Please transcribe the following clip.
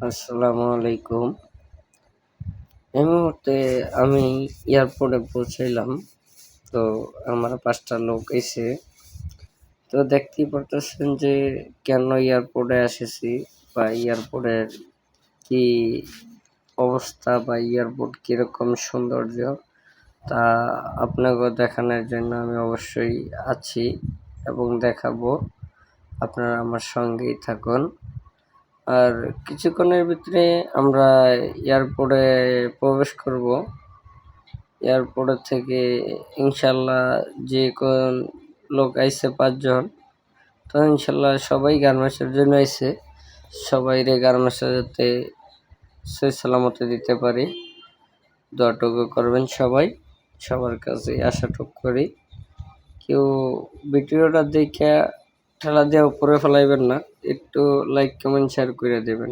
আসসালামু আলাইকুম। এই মুহূর্তে আমি এয়ারপোর্টে পৌঁছাইলাম। তো আমার ৫ টা লোক আইছে। তো দেখতেই পারতেছেন যে কেন এয়ারপোর্টে এসেছি বা এয়ারপোর্টের কি অবস্থা বা এয়ারপোর্ট কিরকম সৌন্দর্য তা আপনাকে দেখানোর জন্য আমি অবশ্যই আছি এবং দেখাবো। আপনারা আমার সঙ্গেই থাকুন। আর কিছুক্ষণের ভিতরে আমরা এয়ারপোর্টে প্রবেশ করব। এয়ারপোর্টের থেকে ইনশাল্লাহ যে কোন লোক আইছে ৫ জন, তো ইনশাল্লাহ সবাই গার্মেন্টসের জন্য আইছে। সবাইরে গার্মেন্টসে যাতে সহি সালামতে দিতে পারি, দোয়াটুকু করবেন সবাই। সবার কাছে আশাটুকু করি। কেউ ভিডিওটা দেখে ঠেলা দিয়ে উপরে ফেলাইবেন না, একটু লাইক কমেন্ট শেয়ার করে দেবেন।